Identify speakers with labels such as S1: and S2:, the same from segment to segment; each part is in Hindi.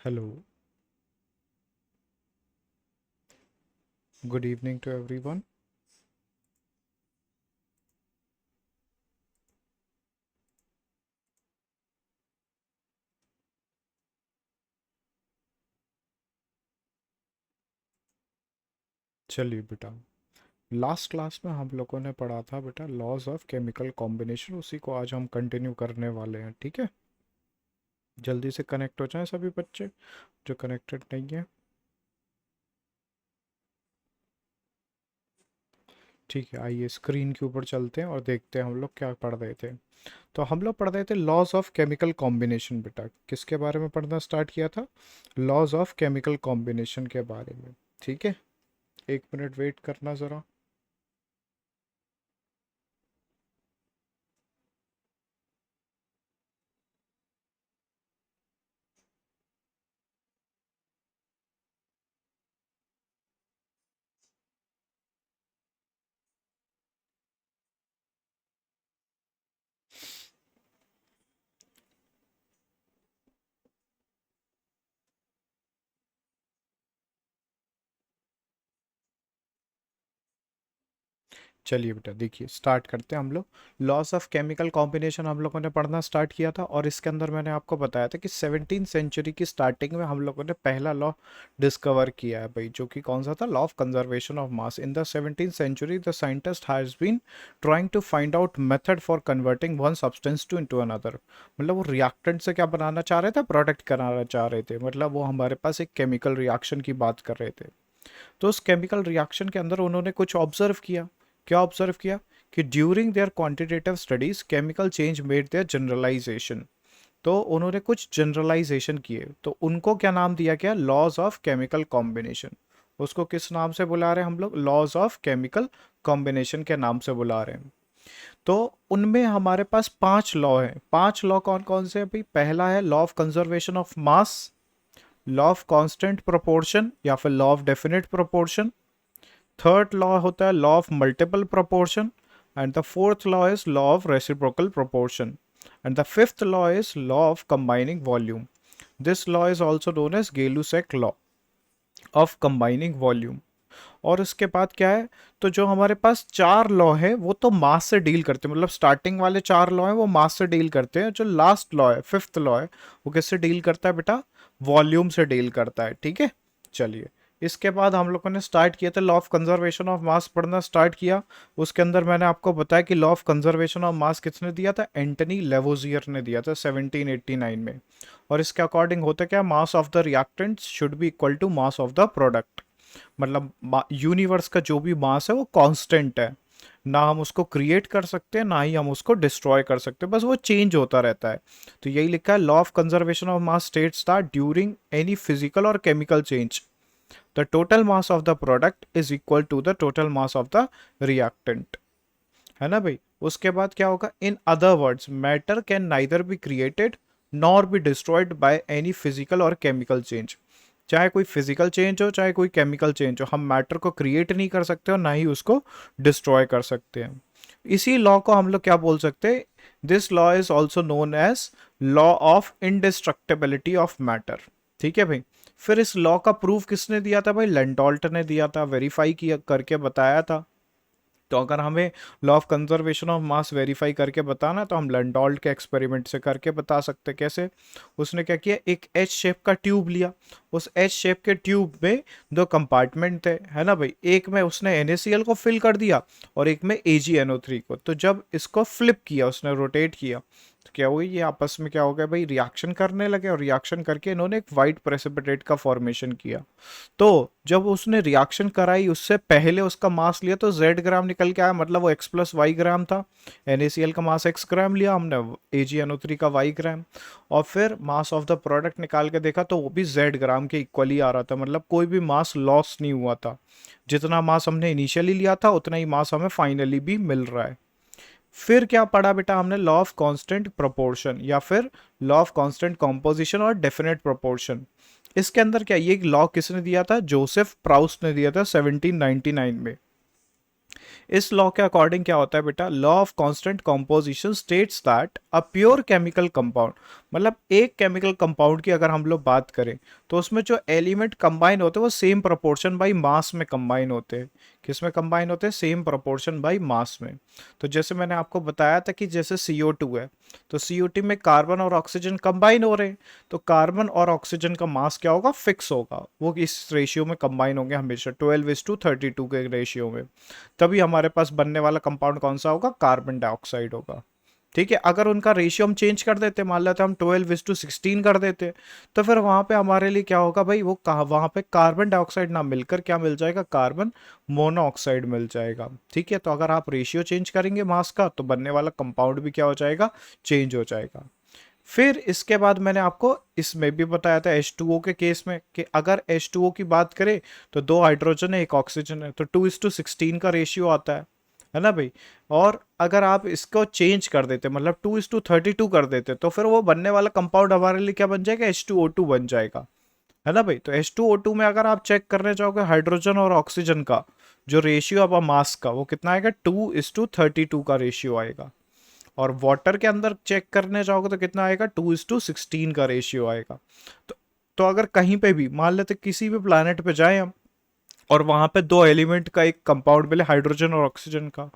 S1: Hello, good evening to everyone. चलिए बेटा, लास्ट क्लास में हम लोगों ने पढ़ा था बेटा लॉज ऑफ केमिकल कॉम्बिनेशन, उसी को आज हम कंटिन्यू करने वाले हैं। ठीक है, जल्दी से कनेक्ट हो जाएं सभी बच्चे जो कनेक्टेड नहीं है। ठीक है, आइए स्क्रीन के ऊपर चलते हैं और देखते हैं हम लोग क्या पढ़ रहे थे। तो हम लोग पढ़ रहे थे लॉज ऑफ केमिकल कॉम्बिनेशन। बेटा किसके बारे में पढ़ना स्टार्ट किया था? लॉज ऑफ केमिकल कॉम्बिनेशन के बारे में। ठीक है, एक मिनट वेट करना ज़रा। चलिए बेटा देखिए, स्टार्ट करते हैं हम लोग। लॉस ऑफ केमिकल कॉम्बिनेशन हम लोगों ने पढ़ना स्टार्ट किया था और इसके अंदर मैंने आपको बताया था कि 17th सेंचुरी की स्टार्टिंग में हम लोगों ने पहला लॉ डिस्कवर किया है भाई, जो कि कौन सा था? Law of conservation of mass. In the 17th century the scientist has been trying to find out method for converting one substance to into another. मतलब वो रिएक्टेंट से क्या बनाना चाह रहे थे? प्रोडक्ट बनाना चाह रहे थे। मतलब वो हमारे पास एक केमिकल रिएक्शन की बात कर रहे थे। तो उस केमिकल रिएक्शन के अंदर उन्होंने कुछ ऑब्जर्व किया। क्या ऑब्जर्व किया? कि during their quantitative studies chemical change made their generalisation. तो उन्होंने कुछ जनरलाइजेशन किए, तो उनको क्या नाम दिया गया? Laws of chemical combination. उसको किस नाम से बुला रहे हैं हम लोग? लॉज ऑफ केमिकल कॉम्बिनेशन के नाम से बुला रहे हैं। तो उनमें हमारे पास 5 लॉ हैं। 5 लॉ कौन कौन से हैं भाई? पहला है law of conservation of mass, law of constant proportion या फिर law of definite proportion. Third law होता है law of multiple proportion, and the fourth law is law of reciprocal proportion, and the fifth law is law of combining volume. This law is also known as Gay-Lussac law of combining volume. और उसके बाद क्या है? तो जो हमारे पास 4 लॉ है वो तो मास से डील करते हैं, मतलब स्टार्टिंग वाले 4 लॉ हैं वो मास से डील करते हैं। जो लास्ट लॉ है, फिफ्थ लॉ है, वो किससे डील करता है बेटा? वॉल्यूम से डील करता है। ठीक है, चलिए। इसके बाद हम लोगों ने स्टार्ट किया था लॉ ऑफ कंजर्वेशन ऑफ मास पढ़ना स्टार्ट किया। उसके अंदर मैंने आपको बताया कि लॉ ऑफ कंजर्वेशन ऑफ मास किसने दिया था? एंटनी लेवोजियर ने दिया था 1789 में। और इसके अकॉर्डिंग होता क्या? Mass of the reactant should be equal to mass of the product. मतलब यूनिवर्स का जो भी मास है वो कांस्टेंट है, ना हम उसको क्रिएट कर सकते हैं ना ही हम उसको डिस्ट्रॉय कर सकते हैं, बस वो चेंज होता रहता है। तो यही लिखा है, law of conservation of mass states that during any physical और chemical change the total mass of the product is equal to the total mass of the reactant. है ना भाई? उसके बाद क्या होगा? In other words matter can neither be created nor be destroyed by any physical और केमिकल चेंज। चाहे कोई फिजिकल चेंज हो चाहे कोई केमिकल चेंज हो, हम मैटर को क्रिएट नहीं कर सकते और ना ही उसको डिस्ट्रॉय कर सकते हैं। इसी लॉ को हम लोग क्या बोल सकते हैं? This law is also known as law of indestructibility of matter. ठीक है भाई। फिर इस लॉ का प्रूफ किसने दिया था भाई? लेंडोल्ट ने दिया था, वेरीफाई किया करके बताया था। तो अगर हमें law of conservation of mass verify करके बताना है तो हम लैंडोल्ट के एक्सपेरिमेंट से करके बता सकते हैं। कैसे? उसने क्या किया? एक एच शेप का ट्यूब लिया। उस एच शेप के ट्यूब में 2 कंपार्टमेंट थे, है ना भाई? एक में उसने NaCl को फिल कर दिया और एक में AgNO3 को। तो जब इसको फ्लिप किया, उसने रोटेट किया, तो क्या हुई? ये आपस में क्या हो गया भाई? रिएक्शन करने लगे और रिएक्शन करके इन्होंने एक वाइट प्रेसिपिटेट का फॉर्मेशन किया। तो जब उसने रिएक्शन कराई उससे पहले उसका मास लिया तो Z ग्राम निकल के आया, मतलब वो X प्लस वाई ग्राम था। NaCl का मास X ग्राम लिया हमने, AgNO3 का Y ग्राम। और फिर मास ऑफ द प्रोडक्ट निकाल के देखा तो वो भी Z ग्राम के इक्वली आ रहा था, मतलब कोई भी मास लॉस नहीं हुआ था। जितना मास हमने इनिशियली लिया था उतना ही मास हमें फाइनली भी मिल रहा है। फिर क्या पढ़ा बेटा हमने? लॉ ऑफ कांस्टेंट प्रोपोर्शन या फिर लॉ ऑफ कांस्टेंट कॉम्पोजिशन और डेफिनेट प्रोपोर्शन। इसके अंदर क्या, ये लॉ किसने दिया था? जोसेफ प्राउस ने दिया था 1799 में। इस लॉ के अकॉर्डिंग क्या होता है बेटा? Law of constant composition states that a pure chemical compound, मतलब एक केमिकल कंपाउंड की अगर हम लोग बात करें तो उसमें जो एलिमेंट कंबाइन होते हैं वो सेम प्रोपोर्शन बाई मास में कंबाइन होते हैं। किस में कंबाइन होते हैं? सेम प्रोपोर्शन बाई मास में। तो जैसे मैंने आपको बताया था कि जैसे CO2 है, तो CO2 में कार्बन और ऑक्सीजन कंबाइन हो रहे हैं, तो कार्बन और ऑक्सीजन का मास क्या होगा? फिक्स होगा, वो इस रेशियो में कंबाइन होंगे हमेशा 12:32 के रेशियो में। तभी हमारे पास बनने वाला कंपाउंड कौन सा होगा? कार्बन डाइऑक्साइड होगा। ठीक है, अगर उनका रेशियो हम चेंज कर देते, मान लेते हम 12:16 कर देते, तो फिर वहां पे हमारे लिए क्या होगा भाई? वो कहा वहां पे कार्बन डाइऑक्साइड ना मिलकर क्या मिल जाएगा? कार्बन मोनोऑक्साइड मिल जाएगा। ठीक है, तो अगर आप रेशियो चेंज करेंगे मास का तो बनने वाला कंपाउंड भी क्या हो जाएगा? चेंज हो जाएगा। फिर इसके बाद मैंने आपको इसमें भी बताया था H2O के केस में कि अगर H2O की बात करें तो 2 हाइड्रोजन है, 1 ऑक्सीजन है, तो 2:16 का रेशियो आता है ना भाई। और अगर आप इसको चेंज कर देते, मतलब 2:32 कर देते, तो फिर वो बनने वाला कंपाउंड हमारे लिए क्या बन जाएगा? H2O2 बन जाएगा, है ना भाई। तो H2O2 में अगर आप चेक करने जाओगे हाइड्रोजन और ऑक्सीजन का जो रेशियो अब मास का, वो कितना आएगा? 2:32 का रेशियो आएगा। और वाटर के अंदर चेक करने जाओगे तो कितना आएगा? 2:16 का रेशियो आएगा। तो अगर कहीं पे भी मान लेते किसी भी प्लानट पे जाए हम, और वहां पे दो एलिमेंट का एक कंपाउंड मिले, हाइड्रोजन और ऑक्सीजन का,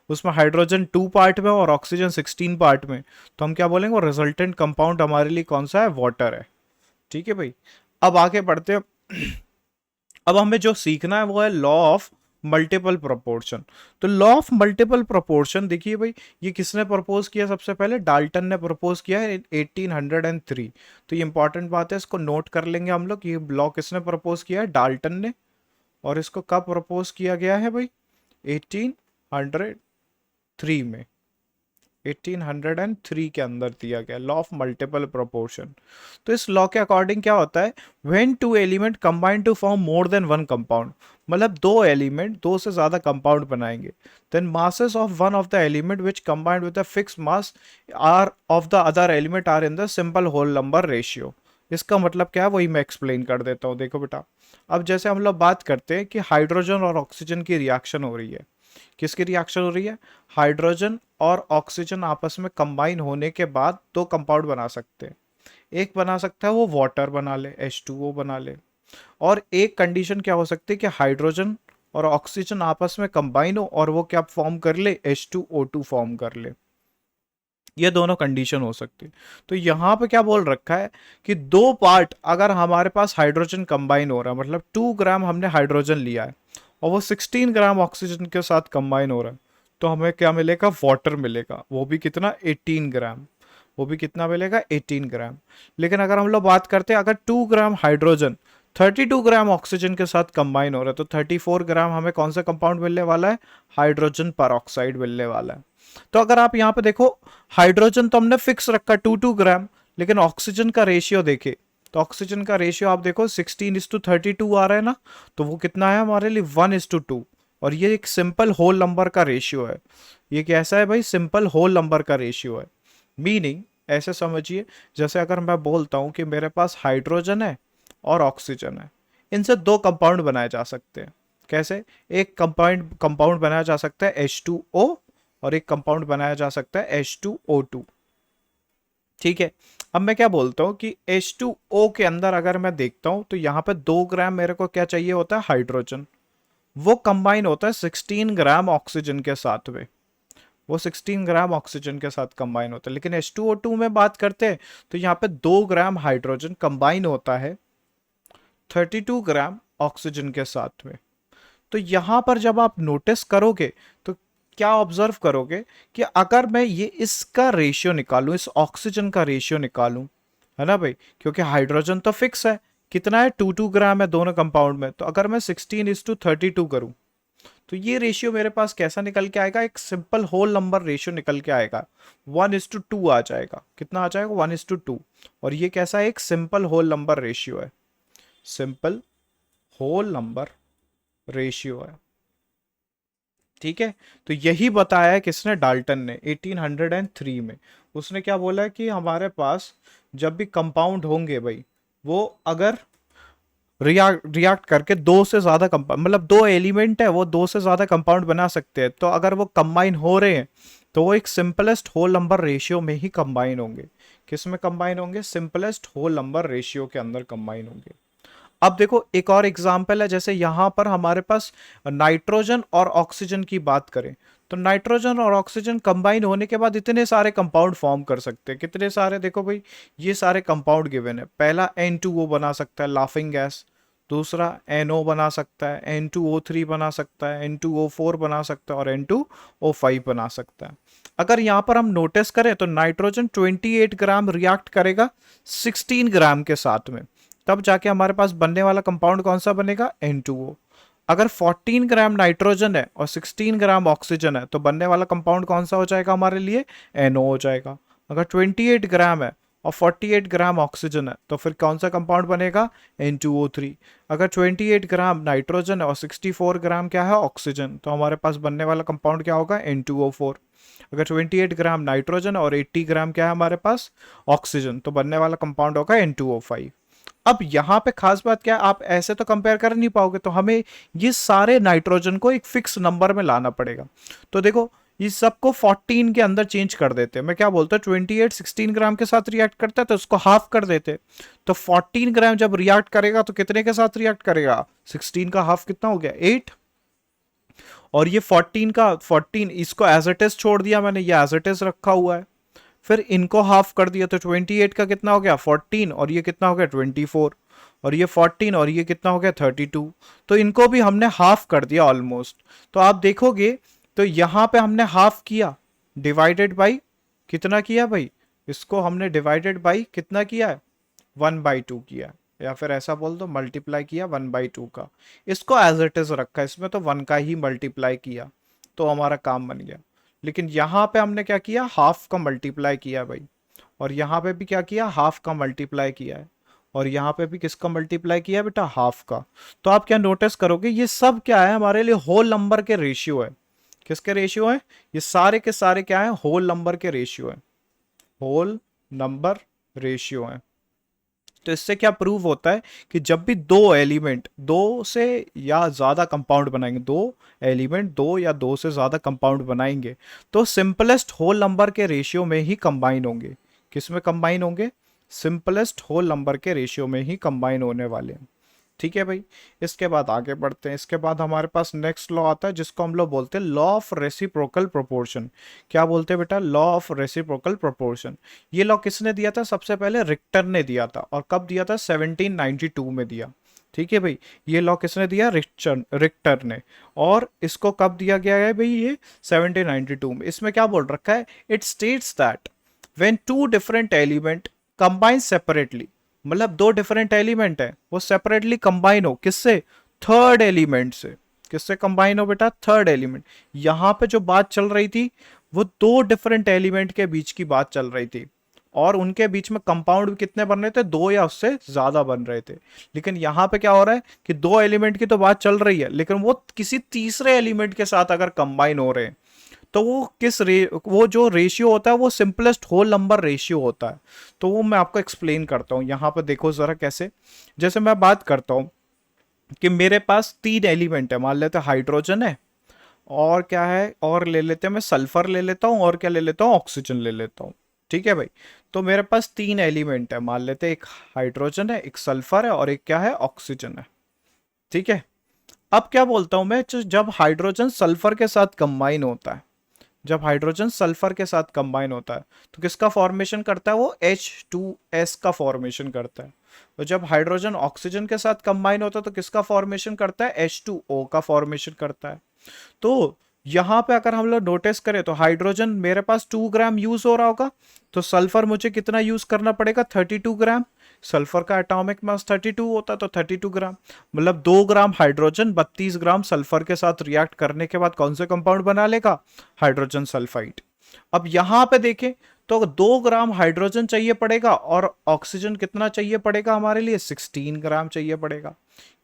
S1: उसमें हाइड्रोजन 2 पार्ट में और ऑक्सीजन 16 पार्ट में, तो हम क्या बोलेंगे? वो रिजल्टेंट कंपाउंड हमारे लिए कौन सा है? वाटर है। ठीक है भाई, अब आगे बढ़ते हैं। अब हमें जो सीखना है वो है लॉ ऑफ मल्टीपल प्रोपोर्शन। तो लॉ ऑफ मल्टीपल प्रोपोर्शन देखिए भाई, ये किसने प्रपोज किया? सबसे पहले डाल्टन ने प्रपोज किया है 1803। तो ये इंपॉर्टेंट बात है, इसको नोट कर लेंगे हम लोग। ये लॉ किसने प्रपोज किया है? डाल्टन ने। और इसको कब प्रपोज किया गया है भाई? 1803 में, 1803 के अंदर दिया गया लॉ ऑफ मल्टीपल प्रोपोर्शन। तो इस लॉ के अकॉर्डिंग क्या होता है? When two element combine to form more than one compound, मतलब दो एलिमेंट दो से ज्यादा कंपाउंड बनाएंगे, then masses of one of the element which combined with a fix mass are of the other element are in the simple whole number ratio. इसका मतलब क्या है वही मैं एक्सप्लेन कर देता हूँ। देखो बेटा, अब जैसे हम लोग बात करते हैं कि हाइड्रोजन और ऑक्सीजन की रिएक्शन हो रही है। किसकी रिएक्शन हो रही है? हाइड्रोजन और ऑक्सीजन आपस में कंबाइन होने के बाद दो कंपाउंड बना सकते हैं। एक बना सकता है वो वाटर बना ले, H2O बना ले। और एक कंडीशन क्या हो सकती है कि हाइड्रोजन और ऑक्सीजन आपस में कंबाइन हो और वो क्या फॉर्म कर ले? H2O2 फॉर्म कर ले। ये दोनों कंडीशन हो सकती है। तो यहां पे क्या बोल रखा है कि दो पार्ट अगर हमारे पास हाइड्रोजन कंबाइन हो रहा है, मतलब 2 ग्राम हमने हाइड्रोजन लिया है और वो 16 ग्राम ऑक्सीजन के साथ कंबाइन हो रहा है, तो हमें क्या मिलेगा? वाटर मिलेगा। वो भी कितना? 18 ग्राम। वो भी कितना मिलेगा? 18 ग्राम। लेकिन अगर हम लोग बात करते हैं अगर 2 ग्राम हाइड्रोजन 32 ग्राम ऑक्सीजन के साथ कंबाइन हो रहा है, तो 34 ग्राम हमें कौन सा कंपाउंड मिलने वाला है? हाइड्रोजन परऑक्साइड मिलने वाला है। तो अगर आप यहाँ पे देखो, हाइड्रोजन तो हमने फिक्स रखा 2 ग्राम, लेकिन ऑक्सीजन का रेशियो देखे तो ऑक्सीजन का रेशियो आप देखो 16:32 आ रहा है ना, तो वो कितना है हमारे लिए? 1:2। और ये एक सिंपल होल नंबर का रेशियो है। ये कैसा है भाई? सिंपल होल नंबर का रेशियो है। मीनिंग ऐसे समझिए, जैसे अगर मैं बोलता हूं कि मेरे पास हाइड्रोजन है और ऑक्सीजन है, इनसे दो कंपाउंड बनाए जा सकते हैं। कैसे? एक कंपाउंड कंपाउंड बनाया जा सकता है H2O और एक कंपाउंड बनाया जा सकता है H2O2। ठीक है, अब मैं क्या बोलता हूं कि H2O के अंदर अगर मैं देखता हूं तो यहां पे 2 ग्राम मेरे को क्या चाहिए होता है? हाइड्रोजन। वो कंबाइन होता है 16 ग्राम ऑक्सीजन के साथ में। वो 16 ग्राम ऑक्सीजन के साथ कंबाइन होता है। लेकिन H2O2 में बात करते हैं तो यहाँ पे 2 ग्राम हाइड्रोजन कंबाइन होता है 32 ग्राम ऑक्सीजन के साथ में। तो यहां पर जब आप नोटिस करोगे तो क्या ऑब्जर्व करोगे कि अगर मैं ये इसका रेशियो निकालूं, इस ऑक्सीजन का रेशियो निकालूं, है ना भाई, क्योंकि हाइड्रोजन तो फिक्स है, कितना है? 2 ग्राम है दोनों कंपाउंड में। तो अगर मैं 16:32 करूं तो ये रेशियो मेरे पास कैसा निकल के आएगा? एक सिंपल होल नंबर रेशियो निकल के आएगा, 1:2 आ जाएगा। कितना आ जाएगा? 1:2। और ये कैसा है? एक सिंपल होल नंबर रेशियो है। सिंपल होल नंबर रेशियो है। ठीक है, तो यही बताया है किसने? डाल्टन ने 1803 में। उसने क्या बोला है कि हमारे पास जब भी कंपाउंड होंगे भाई, वो अगर रिएक्ट करके दो से ज्यादा कंपाउंड, मतलब दो एलिमेंट है वो दो से ज्यादा कंपाउंड बना सकते हैं, तो अगर वो कंबाइन हो रहे हैं तो वो एक सिंपलेस्ट होल नंबर रेशियो में ही कंबाइन होंगे। किस में कंबाइन होंगे? सिंपलेस्ट होल नंबर रेशियो के अंदर कंबाइन होंगे। अब देखो एक और एग्जांपल है, जैसे यहां पर हमारे पास नाइट्रोजन और ऑक्सीजन की बात करें, तो नाइट्रोजन और ऑक्सीजन कंबाइन होने के बाद इतने सारे कंपाउंड फॉर्म कर सकते हैं। कितने सारे? देखो भाई, ये सारे कंपाउंड गिवन है। पहला N2O बना सकता है, लाफिंग गैस। दूसरा NO बना सकता है, N2O3 बना सकता है, N2O4 बना सकता है और N2O5 बना सकता है। अगर यहाँ पर हम नोटिस करें तो नाइट्रोजन 28 ग्राम रिएक्ट करेगा 16 ग्राम के साथ में, तब जाके हमारे पास बनने वाला कंपाउंड कौन सा बनेगा? N2O। अगर 14 ग्राम नाइट्रोजन है और 16 ग्राम ऑक्सीजन है तो बनने वाला कंपाउंड कौन सा हो जाएगा हमारे लिए? NO हो जाएगा। अगर 28 ग्राम है और 48 ग्राम ऑक्सीजन है तो फिर कौन सा कंपाउंड बनेगा? N2O3। अगर 28 ग्राम नाइट्रोजन है और 64 ग्राम क्या है? ऑक्सीजन, तो हमारे पास बनने वाला कंपाउंड क्या होगा? N2O4। अगर 28 ग्राम नाइट्रोजन और 80 ग्राम क्या है हमारे पास? ऑक्सीजन, तो बनने वाला कंपाउंड होगा N2O5। अब यहाँ पे खास बात क्या है, आप ऐसे तो कंपेयर कर नहीं पाओगे, तो हमें ये सारे नाइट्रोजन को एक फिक्स नंबर में लाना पड़ेगा। तो देखो इस सबको 14 के अंदर चेंज कर देते हैं। मैं क्या बोलता हूँ, 28 16 ग्राम के साथ रिएक्ट करता है तो उसको हाफ कर देते। तो 14 ग्राम जब रिएक्ट करेगा तो कितने के साथ रिएक्ट करेगा? 16 का हाफ कितना हो गया? 8। और ये 14 का 14 इसको एज इट इज छोड़ दिया मैंने, ये एज इट इज रखा हुआ है। फिर इनको हाफ कर दिया तो 28 का कितना हो गया? 14। और ये कितना हो गया? 24। और ये 14 और ये कितना हो गया? 32। तो इनको भी हमने हाफ कर दिया ऑलमोस्ट। तो आप देखोगे तो यहां पे हमने हाफ किया, डिवाइडेड बाई कितना किया भाई? इसको हमने डिवाइडेड बाई कितना किया है? 1/2 किया है, या फिर ऐसा बोल दो मल्टीप्लाई किया 1/2 का। इसको एज इट इज रखा है, इसमें तो 1 का ही मल्टीप्लाई किया तो हमारा काम बन गया। लेकिन यहाँ पे हमने क्या किया? हाफ का मल्टीप्लाई किया भाई। और यहाँ पे भी क्या किया? हाफ का मल्टीप्लाई किया है। और यहाँ पे भी किसका मल्टीप्लाई किया है बेटा? हाफ का। तो आप क्या नोटिस करोगे, ये सब क्या है हमारे लिए? होल नंबर के रेशियो है। किसके रेशियो है? ये सारे के सारे क्या है? होल नंबर के रेशियो है। होल नंबर रेशियो है। तो इससे क्या प्रूव होता है कि जब भी दो एलिमेंट, दो से या ज्यादा कंपाउंड बनाएंगे, दो एलिमेंट दो या दो से ज्यादा कंपाउंड बनाएंगे तो सिंपलेस्ट होल नंबर के रेशियो में ही कंबाइन होंगे। किस में कंबाइन होंगे? सिंपलेस्ट होल नंबर के रेशियो में ही कंबाइन होने वाले हैं। ठीक है भाई, इसके बाद आगे बढ़ते हैं। इसके बाद हमारे पास नेक्स्ट लॉ आता है जिसको हम लोग बोलते हैं लॉ ऑफ रेसिप्रोकल प्रोपोर्शन। क्या बोलते हैं बेटा? Law of reciprocal proportion. ये लॉ किसने दिया था? सबसे पहले रिक्टर ने दिया था। और कब दिया था? 1792 में दिया। ठीक है भाई, ये लॉ किसने दिया? रिक्टर ने। और इसको कब दिया गया है भाई? ये 1792 में। इसमें क्या बोल रखा है? It states that when two different element combine separately, मतलब दो डिफरेंट एलिमेंट है वो सेपरेटली कंबाइन हो, किससे? थर्ड एलिमेंट से। किससे कंबाइन हो बेटा? Third element. यहां पे जो बात चल रही थी वो दो डिफरेंट एलिमेंट के बीच की बात चल रही थी, और उनके बीच में कंपाउंड कितने बन रहे थे? दो या उससे ज्यादा बन रहे थे। लेकिन यहां पे क्या हो रहा है कि दो एलिमेंट की तो बात चल रही है, लेकिन वो किसी तीसरे एलिमेंट के साथ अगर कंबाइन हो रहे हैं तो वो जो रेशियो होता है वो सिंपलेस्ट होल नंबर रेशियो होता है। तो वो मैं आपको एक्सप्लेन करता हूँ। यहाँ पर देखो जरा कैसे। जैसे मैं बात करता हूँ कि मेरे पास 3 एलिमेंट है, मान लेते हैं हाइड्रोजन है, और क्या है, और ले लेते हैं, मैं सल्फर ले लेता हूँ, और क्या ले लेता हूँ? ऑक्सीजन ले लेता हूँ। ठीक है भाई, तो मेरे पास 3 एलिमेंट है, मान लेते हैं एक हाइड्रोजन है, एक सल्फर है और एक क्या है? ऑक्सीजन है। ठीक है, अब क्या बोलता हूं मैं, जब हाइड्रोजन सल्फर के साथ कंबाइन होता है, जब हाइड्रोजन सल्फर के साथ कंबाइन होता है तो किसका फॉर्मेशन करता है? वो H2S का फॉर्मेशन करता है। तो जब हाइड्रोजन ऑक्सीजन के साथ कंबाइन होता है तो किसका फॉर्मेशन करता है? H2O का फॉर्मेशन करता है। तो यहां पे अगर हम लोग नोटिस करें तो हाइड्रोजन मेरे पास 2 ग्राम यूज हो रहा होगा, तो सल्फर मुझे कितना यूज करना पड़ेगा? 32 ग्राम। सल्फर का एटॉमिक मास 32 होता तो 32 ग्राम, मतलब 2 ग्राम हाइड्रोजन 32 ग्राम सल्फर के साथ रिएक्ट करने के बाद कौन से कंपाउंड बना लेगा? Hydrogen sulphide. अब यहां पे देखें तो 2 ग्राम हाइड्रोजन चाहिए पड़ेगा और ऑक्सीजन कितना चाहिए पड़ेगा हमारे लिए? 16 ग्राम चाहिए पड़ेगा।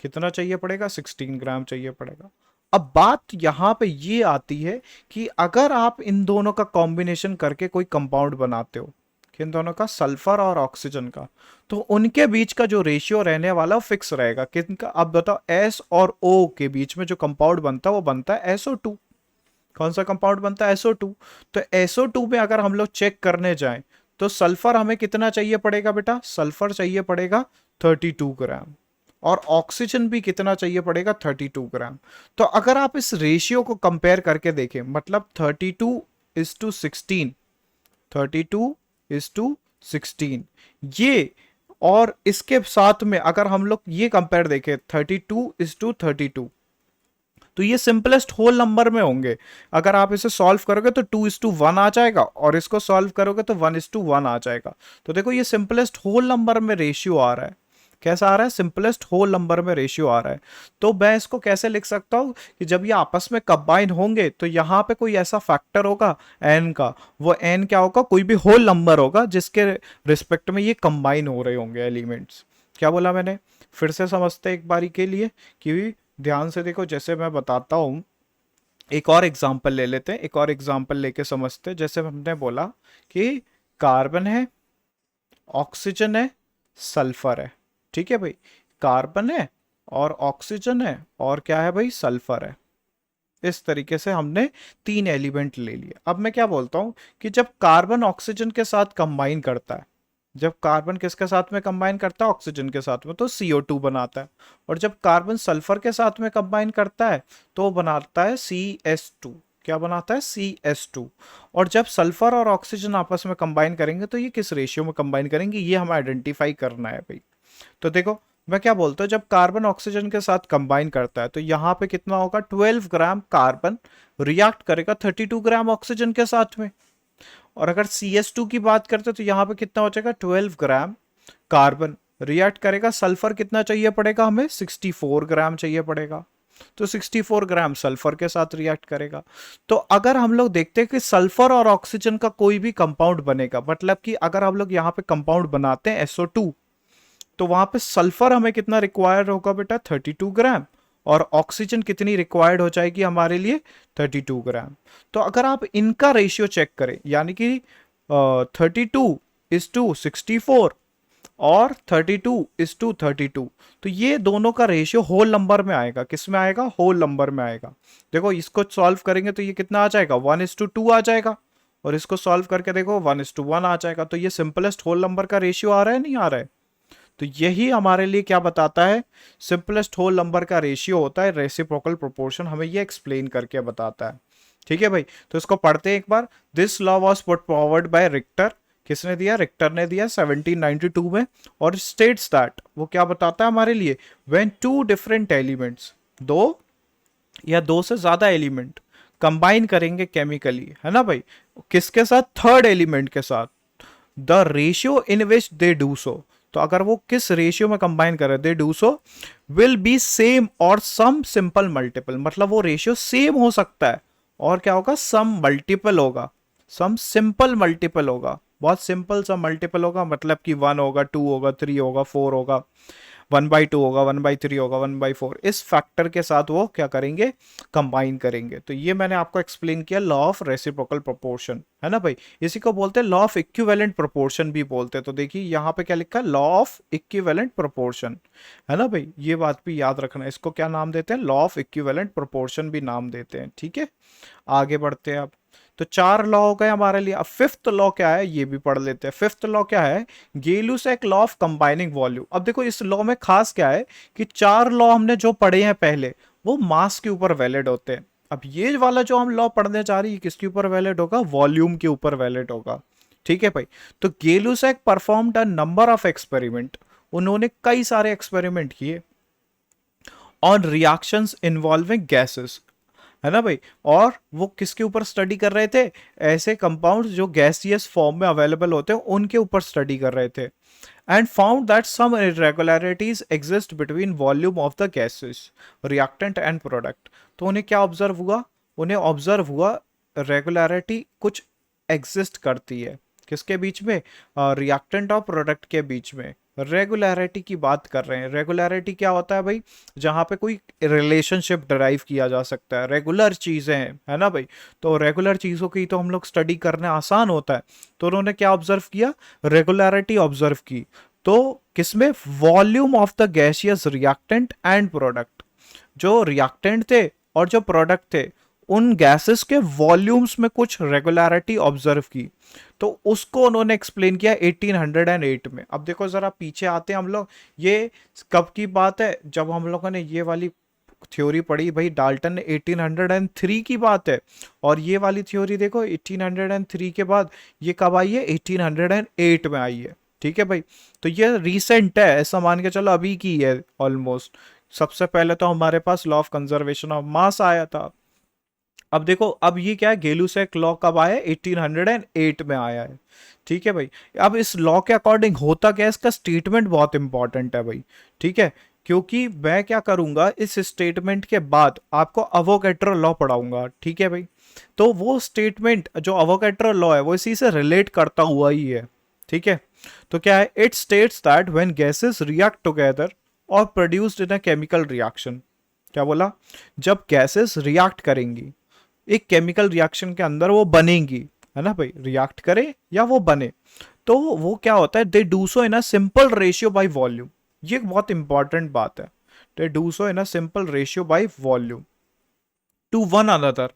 S1: कितना चाहिए पड़ेगा? 16 ग्राम चाहिए पड़ेगा। अब बात यहां पे ये आती है कि अगर आप इन दोनों का कॉम्बिनेशन करके कोई कंपाउंड बनाते हो, इन दोनों का, सल्फर और ऑक्सीजन का, तो उनके बीच का जो रेशियो रहने वाला फिक्स रहेगा। किनका? अब बताओ, एस और ओ के बीच में जो कंपाउंड बनता है वो बनता है SO2। कौन सा कंपाउंड बनता है? SO2। तो SO2 में अगर हम लोग चेक करने जाएं तो सल्फर हमें कितना चाहिए पड़ेगा बेटा, सल्फर चाहिए पड़ेगा 32 ग्राम, और ऑक्सीजन भी कितना चाहिए पड़ेगा 32 ग्राम। तो अगर आप इस रेशियो को कंपेयर करके देखें, मतलब 32:16, 32:16 ये, और इसके साथ में अगर हम लोग ये कंपेयर देखें 32:32, तो ये सिंपलेस्ट होल नंबर में होंगे। अगर आप इसे सॉल्व करोगे तो 2:1 आ जाएगा, और इसको सॉल्व करोगे तो 1:1 आ जाएगा। तो देखो ये सिंपलेस्ट होल नंबर में रेशियो आ रहा है। कैसा आ रहा है, सिंपलेस्ट होल नंबर में रेशियो आ रहा है। तो मैं इसको कैसे लिख सकता हूं कि जब ये आपस में कंबाइन होंगे तो यहां पे कोई ऐसा फैक्टर होगा एन का, वो एन क्या होगा, कोई भी होल नंबर होगा जिसके रिस्पेक्ट में ये कंबाइन हो रहे होंगे एलिमेंट्स। क्या बोला मैंने, फिर से समझते एक बारी के लिए कि ध्यान से देखो, जैसे मैं बताता हूं, एक और एग्जांपल ले लेते हैं, एक और एग्जांपल लेके समझते हैं। जैसे हमने बोला कि कार्बन है, ऑक्सीजन है, सल्फर है, ठीक है भाई, कार्बन है और ऑक्सीजन है और क्या है भाई, सल्फर है। इस तरीके से हमने 3 एलिमेंट ले लिए। अब मैं क्या बोलता हूं कि जब कार्बन ऑक्सीजन के साथ कंबाइन करता है, जब कार्बन किसके साथ में कंबाइन करता है, ऑक्सीजन के साथ में, तो CO2 बनाता है। और जब कार्बन सल्फर के साथ में कंबाइन करता है तो वो बनाता है CS2। क्या बनाता है, CS2। और जब सल्फर और ऑक्सीजन आपस में कंबाइन करेंगे तो ये किस रेशियो में कंबाइन करेंगे, ये हमें आइडेंटिफाई करना है भाई। तो देखो मैं क्या बोलता हूँ, जब कार्बन ऑक्सीजन के साथ कंबाइन करता है तो यहाँ पे कितना होगा, 12 ग्राम कार्बन रिएक्ट करेगा 32 ग्राम ऑक्सीजन के साथ में। और अगर CS2 की बात करते तो यहाँ पे कितना हो जाएगा, 12 ग्राम कार्बन रिएक्ट करेगा, सल्फर कितना चाहिए पड़ेगा हमें, 64 ग्राम चाहिए पड़ेगा। तो 64 ग्राम सल्फर के साथ रिएक्ट करेगा। तो अगर हम लोग देखते हैं कि सल्फर और ऑक्सीजन का कोई भी कंपाउंड बनेगा, मतलब कि अगर हम लोग यहाँ पे कंपाउंड बनाते हैं SO2, तो वहां पे सल्फर हमें कितना रिक्वायर्ड होगा बेटा, 32 ग्राम, और ऑक्सीजन कितनी रिक्वायर्ड हो जाएगी हमारे लिए, 32 ग्राम। तो अगर आप इनका रेशियो चेक करें, यानी कि 32:64 और 32:32, तो ये दोनों का रेशियो होल नंबर में आएगा। किस में आएगा, होल नंबर में आएगा। देखो इसको सॉल्व करेंगे तो ये कितना आ जाएगा, 1:2 आ जाएगा, और इसको सॉल्व करके देखो 1:1 आ जाएगा। तो ये सिंपलेस्ट होल नंबर का रेशियो आ रहा है, नहीं आ रहा है। तो यही हमारे लिए क्या बताता है, सिंपलेस्ट होल नंबर का रेशियो होता है, रेसिप्रोकल प्रोपोर्शन हमें ये एक्सप्लेन करके बताता है। ठीक है भाई, तो इसको पढ़ते हैं एक बार। This law was put forward by Richter. किसने दिया, रिक्टर ने दिया 1792 में। और स्टेट्स दैट, वो क्या बताता है हमारे लिए, व्हेन टू डिफरेंट एलिमेंट्स, दो या दो से ज्यादा एलिमेंट कंबाइन करेंगे केमिकली, है ना भाई, किसके साथ, थर्ड एलिमेंट के साथ, the ratio in which they do सो, तो अगर वो किस रेशियो में कंबाइन कर रहे, दे do so will be same और सम सिंपल मल्टीपल, मतलब वो रेशियो सेम हो सकता है और क्या होगा, सम मल्टीपल होगा, सम सिंपल मल्टीपल होगा, बहुत सिंपल सा मल्टीपल होगा, मतलब कि 1 होगा, 2 होगा, 3 होगा, 4 होगा, 1/2 होगा, 1/3 होगा, 1/4, इस फैक्टर के साथ वो क्या करेंगे, कंबाइन करेंगे। तो ये मैंने आपको एक्सप्लेन किया लॉ ऑफ रेसिप्रोकल प्रोपोर्शन, है ना भाई। इसी को बोलते हैं लॉ ऑफ इक्विवेलेंट प्रोपोर्शन भी बोलते हैं। तो देखिए यहाँ पे क्या लिखा है, लॉ ऑफ इक्विवेलेंट प्रोपोर्शन, है ना भाई, ये बात भी याद रखना। इसको क्या नाम देते हैं, लॉ ऑफ इक्विवेलेंट प्रोपोर्शन भी नाम देते हैं। ठीक है, आगे बढ़ते हैं अब। तो 4 लॉ हो गए हमारे लिए। अब फिफ्थ लॉ क्या है ये भी पढ़ लेते हैं। फिफ्थ लॉ क्या है, गेलुसैक लॉ ऑफ कंबाइनिंग वॉल्यूम। अब देखो इस लॉ में खास क्या है कि 4 लॉ हमने जो पढ़े हैं पहले वो मास के ऊपर वैलिड होते हैं। अब ये वाला जो हम लॉ पढ़ने जा रही है किसके ऊपर वैलिड होगा, वॉल्यूम के ऊपर वैलिड होगा। ठीक है भाई, तो Gay-Lussac performed a number of experiment, उन्होंने कई सारे एक्सपेरिमेंट किए ऑन रिएक्शंस इन्वॉल्विंग गैसेस, है ना भाई। और वो किसके ऊपर स्टडी कर रहे थे, ऐसे कंपाउंड्स जो गैसियस फॉर्म में अवेलेबल होते हैं उनके ऊपर स्टडी कर रहे थे। And found that some irregularities exist between volume of the gases, reactant and product. तो उन्हें क्या ऑब्जर्व हुआ, उन्हें ऑब्जर्व हुआ रेगुलरिटी कुछ एग्जिस्ट करती है किसके बीच में, रिएक्टेंट और प्रोडक्ट के बीच में। रेगुलरिटी की बात कर रहे हैं। रेगुलरिटी क्या होता है भाई, जहां पे कोई रिलेशनशिप डराइव किया जा सकता है, रेगुलर चीजें हैं, है ना भाई। तो रेगुलर चीजों की तो हम लोग स्टडी करने आसान होता है। तो उन्होंने क्या ऑब्जर्व किया, रेगुलरिटी ऑब्जर्व की। तो किसमें, volume of the gaseous reactant and product, जो रिएक्टेंट थे और जो प्रोडक्ट थे उन गैसेस के वॉल्यूम्स में कुछ रेगुलरिटी ऑब्जर्व की, तो उसको उन्होंने एक्सप्लेन किया 1808 में। अब देखो जरा पीछे आते हैं हम लोग, ये कब की बात है, जब हम लोगों ने ये वाली थ्योरी पढ़ी भाई, डाल्टन ने 1803 की बात है, और ये वाली थ्योरी देखो 1803 के बाद ये कब आई है, 1808 में आई है। ठीक है भाई, तो ये रीसेंट है, ऐसा मान के चलो अभी की है ऑलमोस्ट। सबसे पहले तो हमारे पास law of conservation of mass आया था। अब देखो अब ये क्या है, गेलुसेक लॉ कब आया है, 1808 में आया है। ठीक है भाई, अब इस लॉ के अकॉर्डिंग होता क्या है, इसका स्टेटमेंट बहुत इंपॉर्टेंट है भाई। ठीक है, क्योंकि मैं क्या करूंगा, इस स्टेटमेंट के बाद आपको अवोगैड्रो लॉ पढ़ाऊंगा। ठीक है भाई, तो वो स्टेटमेंट जो अवोगैड्रो लॉ है वो इसी से रिलेट करता हुआ ही है। ठीक है, तो क्या है, it states that when gases react together और produced in a chemical reaction, क्या बोला, जब गैसेस रिएक्ट करेंगी एक केमिकल रिएक्शन के अंदर, वो बनेंगी, है ना भाई, रिएक्ट करे या वो बने, तो वो क्या होता है, they do so in a simple ratio by volume. ये एक बहुत इंपॉर्टेंट बात है, they do so in a simple ratio by volume to one another,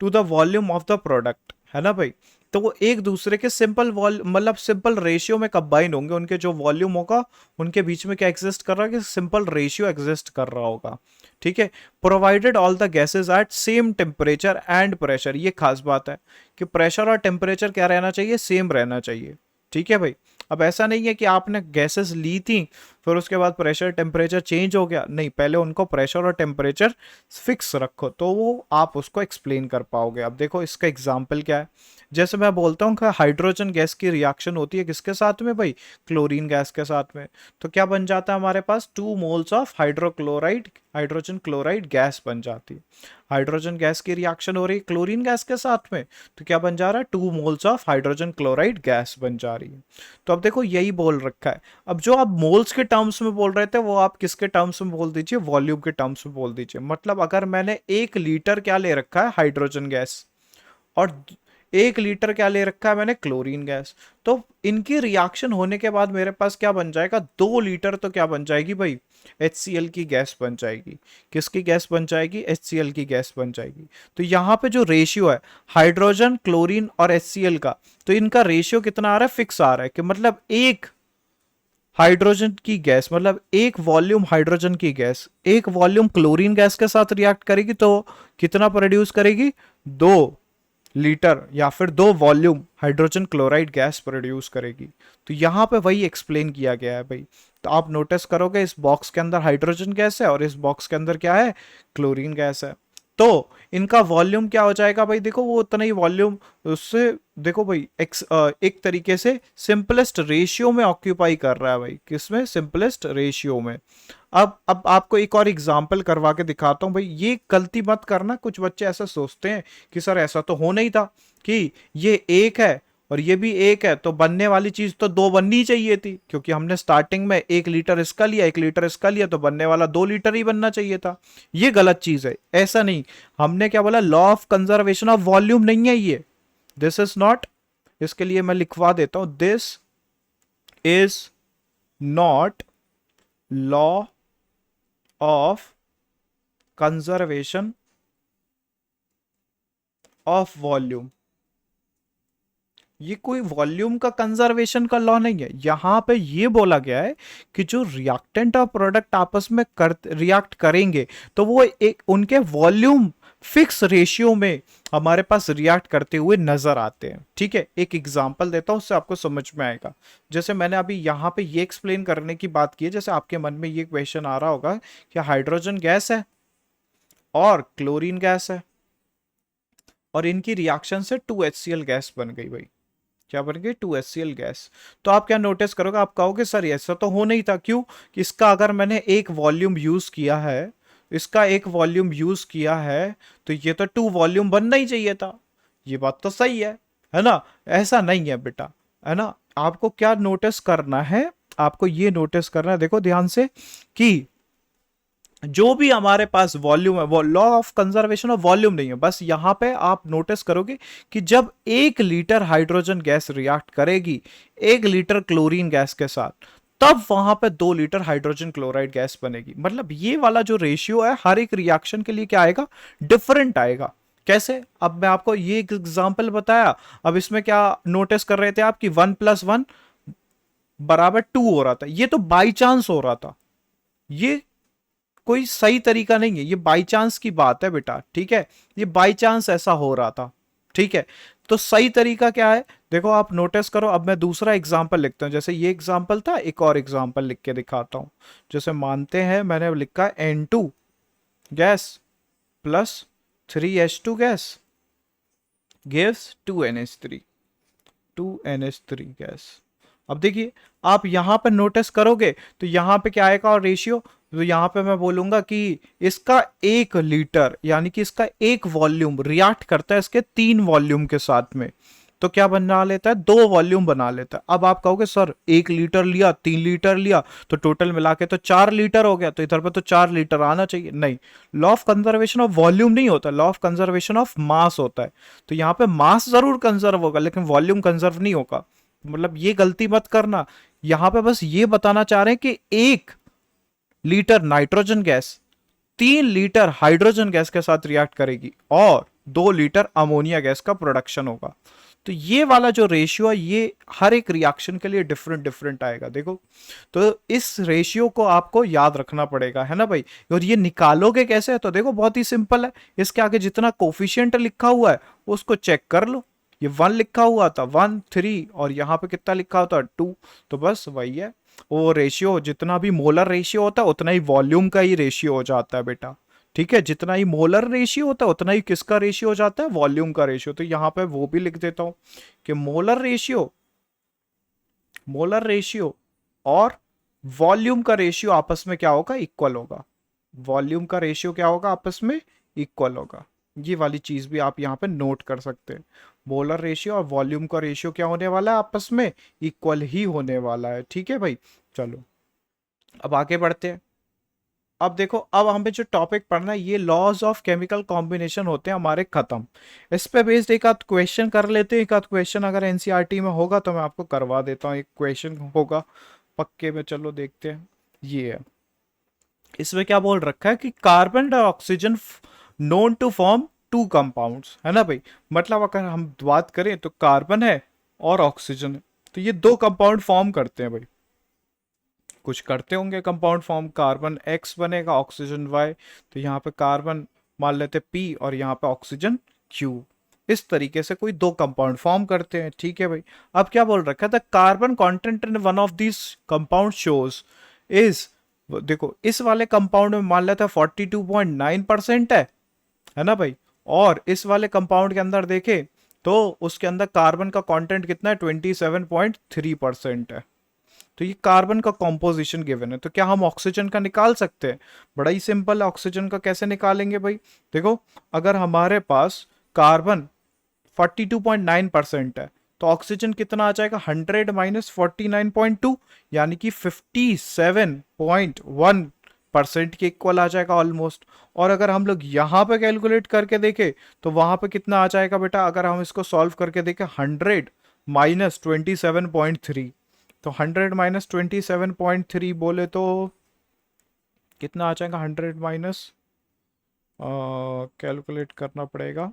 S1: to the volume of the product, है ना भाई। तो वो एक दूसरे के सिंपल मतलब सिंपल रेशियो में कंबाइन होंगे, उनके जो वॉल्यूम होगा उनके बीच में क्या एग्जिस्ट कर रहा है, कि सिंपल रेशियो एग्जिस्ट कर रहा होगा। ठीक है, provided all the gases at same temperature and pressure, ये खास बात है कि प्रेशर और टेम्परेचर क्या रहना चाहिए, सेम रहना चाहिए। ठीक है भाई, अब ऐसा नहीं है कि आपने गैसेस ली थी फिर उसके बाद प्रेशर टेम्परेचर चेंज हो गया, नहीं, पहले उनको प्रेशर और टेम्परेचर फिक्स रखो तो वो आप उसको एक्सप्लेन कर पाओगे। अब देखो इसका एग्जाम्पल क्या है, जैसे मैं बोलता हूँ कि हाइड्रोजन गैस की रिएक्शन होती है किसके साथ में भाई, क्लोरीन गैस के साथ में, तो क्या बन जाता है हमारे पास 2 moles of hydrochloride, hydrogen chloride gas बन जाती है। हाइड्रोजन गैस की रिएक्शन हो रही है क्लोरीन गैस के साथ में, तो क्या बन जा रहा है, 2 moles of hydrogen chloride gas बन जा रही है। तो अब देखो यही बोल रखा है, अब जो आप मोल्स के टर्म्स में बोल रहे थे वो आप किसके टर्म्स में बोल दीजिए, वॉल्यूम के टर्म्स में बोल दीजिए। मतलब अगर मैंने 1 लीटर क्या ले रखा है, हाइड्रोजन गैस, और 1 लीटर क्या ले रखा है मैंने, क्लोरीन गैस, तो इनकी रिएक्शन होने के बाद मेरे पास क्या बन जाएगा, 2 लीटर तो क्या बन जाएगी भाई, HCl की गैस बन जाएगी। किसकी गैस बन जाएगी, HCl की गैस बन जाएगी। तो यहाँ पे जो रेशियो है हाइड्रोजन क्लोरीन और HCl का, तो इनका रेशियो कितना आ रहा है, फिक्स आ रहा है, कि मतलब एक हाइड्रोजन की गैस, मतलब एक वॉल्यूम हाइड्रोजन की गैस एक वॉल्यूम क्लोरीन गैस के साथ रिएक्ट करेगी तो कितना प्रोड्यूस करेगी, 2 लीटर या फिर 2 volume hydrogen chloride gas produce करेगी। तो यहां पे वही एक्सप्लेन किया गया है भाई। तो आप नोटिस करोगे इस बॉक्स के अंदर हाइड्रोजन गैस है और इस बॉक्स के अंदर क्या है, क्लोरीन गैस है। तो इनका वॉल्यूम क्या हो जाएगा भाई, देखो वो उतना ही वॉल्यूम, उससे देखो भाई एक तरीके से सिंपलेस्ट रेशियो में ऑक्यूपाई कर रहा है भाई, किसमें, सिंपलेस्ट रेशियो में। अब आपको एक और एग्जांपल करवा के दिखाता हूं भाई, ये गलती मत करना, कुछ बच्चे ऐसा सोचते हैं कि सर ऐसा तो हो नहीं था, कि ये एक है और ये भी एक है तो बनने वाली चीज तो 2 बननी चाहिए थी, क्योंकि हमने स्टार्टिंग में 1 लीटर इसका लिया 1 लीटर इसका लिया, तो बनने वाला 2 लीटर ही बनना चाहिए था। ये गलत चीज है, ऐसा नहीं। हमने क्या बोला, law of conservation of volume नहीं है ये, दिस इज नॉट, इसके लिए मैं लिखवा देता हूं, this is not law of conservation of volume. ये कोई वॉल्यूम का कंजर्वेशन का लॉ नहीं है। यहां पे ये बोला गया है कि जो रिएक्टेंट और प्रोडक्ट आपस में रिएक्ट करेंगे तो वो एक उनके वॉल्यूम फिक्स रेशियो में हमारे पास रिएक्ट करते हुए नजर आते हैं। ठीक है, एक एग्जांपल देता हूं, उससे आपको समझ में आएगा। जैसे मैंने अभी यहां पे ये एक्सप्लेन करने की बात की है, जैसे आपके मन में ये क्वेश्चन आ रहा होगा कि हाइड्रोजन गैस है और क्लोरीन गैस है और इनकी रिएक्शन से 2HCl गैस बन गई भाई, क्या बन गई, 2HCl गैस। तो आप क्या नोटिस करोगे, आप कहोगे सर ऐसा तो हो नहीं था, क्यों, कि इसका अगर मैंने एक वॉल्यूम यूज किया है, इसका एक वॉल्यूम यूज किया है, तो ये तो 2 वॉल्यूम बनना ही चाहिए था। ये बात तो सही है ना। ऐसा नहीं है बेटा, है ना। आपको क्या नोटिस करना है, आपको ये नोटिस करना है, देखो ध्यान से, कि जो भी हमारे पास वॉल्यूम है वो law of conservation of volume नहीं है, बस यहां पे आप नोटिस करोगे कि जब 1 लीटर हाइड्रोजन गैस रिएक्ट करेगी 1 लीटर क्लोरीन गैस के साथ, तब वहां पे 2 लीटर हाइड्रोजन क्लोराइड गैस बनेगी। मतलब ये वाला जो रेशियो है हर एक रिएक्शन के लिए क्या आएगा, डिफरेंट आएगा। कैसे? अब मैं आपको ये एक एग्जांपल बताया, अब इसमें क्या नोटिस कर रहे थे आप कि 1+1 बराबर 2 हो रहा था, ये तो बाई चांस हो रहा था, ये कोई सही तरीका नहीं है, ये बाई चांस की बात है बेटा, ठीक है, ये बाई चांस ऐसा हो रहा था, ठीक है। तो सही तरीका क्या है, देखो आप नोटिस करो, अब मैं दूसरा एग्जांपल लिखता हूं, जैसे ये एग्जांपल था, एक और एग्जांपल लिख के दिखाता हूं। जैसे मानते हैं मैंने लिखा N2 gas plus 3H2 gas gives 2NH3, 2NH3 gas. अब देखिए, आप यहां पर नोटिस करोगे तो यहां पे क्या आएगा और रेशियो, तो यहां पे मैं बोलूंगा कि इसका 1 लीटर यानी कि इसका एक वॉल्यूम रिएक्ट करता है इसके 3 वॉल्यूम के साथ में, तो क्या बना लेता है, 2 वॉल्यूम बना लेता है। अब आप कहोगे सर 1 लीटर लिया, 3 लीटर लिया, तो टोटल मिला के तो 4 लीटर हो गया, तो इधर पे तो 4 लीटर आना चाहिए, नहीं। Law of conservation of volume नहीं होता, लॉ ऑफ कंजर्वेशन ऑफ मास होता है। तो यहाँ पे मास जरूर कंजर्व होगा लेकिन वॉल्यूम कंजर्व नहीं होगा, मतलब ये गलती मत करना। यहां पे बस ये बताना चाह रहे हैं कि 1 litre nitrogen gas 3 litre hydrogen gas के साथ रिएक्ट करेगी और 2 लीटर अमोनिया गैस का प्रोडक्शन होगा। तो ये वाला जो रेशियो है ये हर एक रिएक्शन के लिए डिफरेंट डिफरेंट आएगा, देखो। तो इस रेशियो को आपको याद रखना पड़ेगा, है ना भाई। और ये निकालोगे कैसे, तो देखो बहुत ही सिंपल है, इसके आगे जितना कोफिशिएंट लिखा हुआ है उसको चेक कर लो। ये 1 लिखा हुआ था, 1 3, और यहाँ पे कितना लिखा होता है 2, तो बस वही है। वो रेशियो जितना भी मोलर रेशियो होता है उतना ही वॉल्यूम का ही रेशियो हो जाता है बेटा, ठीक है। जितना ही मोलर रेशियो होता है उतना ही किसका रेशियो हो जाता है, वॉल्यूम का रेशियो। तो यहां पे वो भी लिख देता हूं कि मोलर रेशियो और वॉल्यूम का रेशियो आपस में क्या होगा, इक्वल होगा। वॉल्यूम का रेशियो क्या होगा, आपस में इक्वल होगा। ये वाली चीज भी आप यहाँ पे नोट कर सकते हैं। मोलर रेशियो और वॉल्यूम का रेशियो क्या होने वाला है, आपस में इक्वल ही होने वाला है, ठीक है भाई। चलो अब आगे बढ़ते हैं। अब देखो, अब हमें जो टॉपिक पढ़ना है ये लॉज ऑफ केमिकल कॉम्बिनेशन होते हैं हमारे खत्म। इस पे बेस्ड एक आध क्वेश्चन कर लेते हैं, एक आध क्वेश्चन अगर एनसीईआरटी में होगा तो मैं आपको करवा देता हूँ, एक क्वेश्चन होगा पक्के में। चलो देखते हैं, ये है। इसमें क्या बोल रखा है कि कार्बन और oxygen known to form 2 compounds, है ना भाई। मतलब अगर हम बात करें तो कार्बन है और ऑक्सीजन है, तो ये 2 कंपाउंड फॉर्म करते हैं भाई, कुछ करते होंगे कंपाउंड फॉर्म। कार्बन एक्स बनेगा, ऑक्सीजन वाई, तो यहाँ पे कार्बन मान लेते पी और यहाँ पे ऑक्सीजन क्यू। इस तरीके से कोई 2 कंपाउंड फॉर्म करते हैं, ठीक है भाई। अब क्या बोल रखा था, carbon content in one of this compound shows is, देखो इस वाले कंपाउंड में मान लेता है 42.9% है ना भाई। और इस वाले कंपाउंड के अंदर देखे तो उसके अंदर कार्बन का कंटेंट कितना है, 27.3% है। तो ये कार्बन का कॉम्पोजिशन गिवन है, तो क्या हम ऑक्सीजन का निकाल सकते हैं? बड़ा ही सिंपल है, ऑक्सीजन का कैसे निकालेंगे भाई। देखो, अगर हमारे पास कार्बन 42.9% है तो ऑक्सीजन कितना आ जाएगा, 100 - 49.2, यानी कि 57.1% के इक्वल आ जाएगा ऑलमोस्ट। और अगर हम लोग यहाँ पे कैलकुलेट करके देखें तो वहां पे कितना आ जाएगा बेटा, अगर हम इसको सॉल्व करके देखें, 100 - 27.3, तो 100 - 27.3 बोले तो कितना आ जाएगा, 100 माइनस, कैलकुलेट करना पड़ेगा,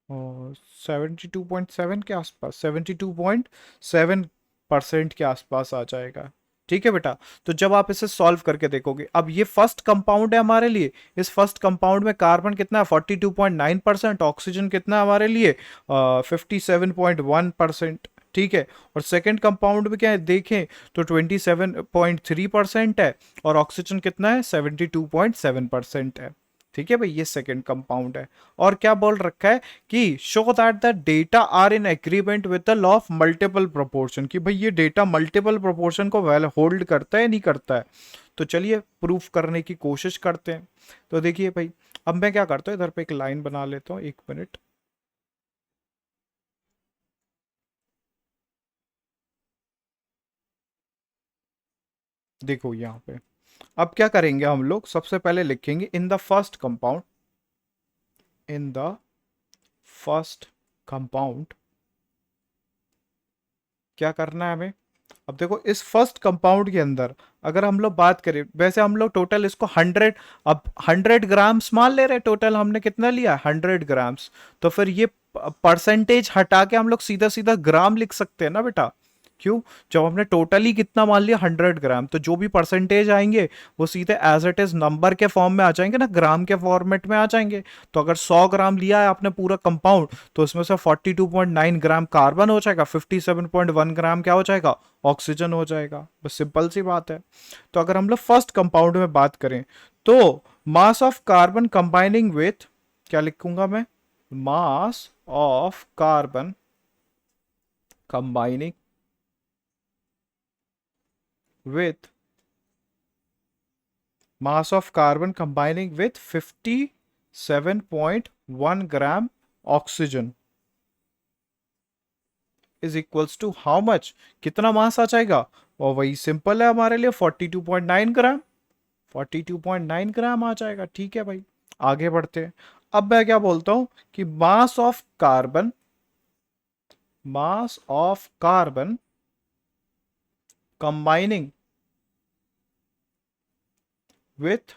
S1: 72.7 के आसपास, 72.7% के आसपास आ जाएगा, ठीक है बेटा। तो जब आप इसे सॉल्व करके देखोगे, अब ये फर्स्ट कंपाउंड है हमारे लिए, इस फर्स्ट कंपाउंड में कार्बन कितना है, 42.9%, ऑक्सीजन कितना है हमारे लिए, 57.1%, ठीक है। और सेकंड कंपाउंड में क्या है देखें तो 27.3% है, और ऑक्सीजन कितना है, 72.7% है, ठीक है भाई। ये सेकंड कंपाउंड है। और क्या बोल रखा है कि show that the data are in agreement with the law of multiple proportion, कि भाई ये डेटा मल्टीपल प्रोपोर्शन को वेल होल्ड करता है नहीं करता है। तो चलिए प्रूफ करने की कोशिश करते हैं। तो देखिए भाई, अब मैं क्या करता हूँ, इधर पे एक लाइन बना लेता हूँ, 1 मिनट। देखो यहाँ पे अब क्या करेंगे हम लोग, सबसे पहले लिखेंगे in the first compound, in the first compound क्या करना है हमें। अब देखो इस फर्स्ट कंपाउंड के अंदर अगर हम लोग बात करें, वैसे हम लोग टोटल इसको 100, अब 100 ग्राम्स मान ले रहे, टोटल हमने कितना लिया 100 ग्राम्स, तो फिर ये परसेंटेज हटा के हम लोग सीधा सीधा ग्राम लिख सकते हैं ना बेटा। क्यों? जब हमने टोटली कितना मान लिया 100 ग्राम, तो जो भी परसेंटेज आएंगे वो सीधे एज इट इज नंबर के फॉर्म में आ जाएंगे ना, ग्राम के फॉर्मेट में आ जाएंगे। तो अगर 100 ग्राम लिया है आपने पूरा कंपाउंड, तो उसमें से 42.9 ग्राम कार्बन हो जाएगा, 57.1 ग्राम क्या हो जाएगा, ऑक्सीजन हो जाएगा। बस सिंपल सी बात है। तो अगर हम लोग फर्स्ट कंपाउंड में बात करें, तो mass of carbon combining with, क्या लिखूंगा मैं, mass of carbon combining with mass of carbon combining with 57.1 gram oxygen is equals to how much, कितना मास आ जाएगा, और वही सिंपल है हमारे लिए 42.9 ग्राम, 42.9 ग्राम आ जाएगा। ठीक है भाई, आगे बढ़ते हैं। अब मैं क्या बोलता हूं कि mass of carbon combining with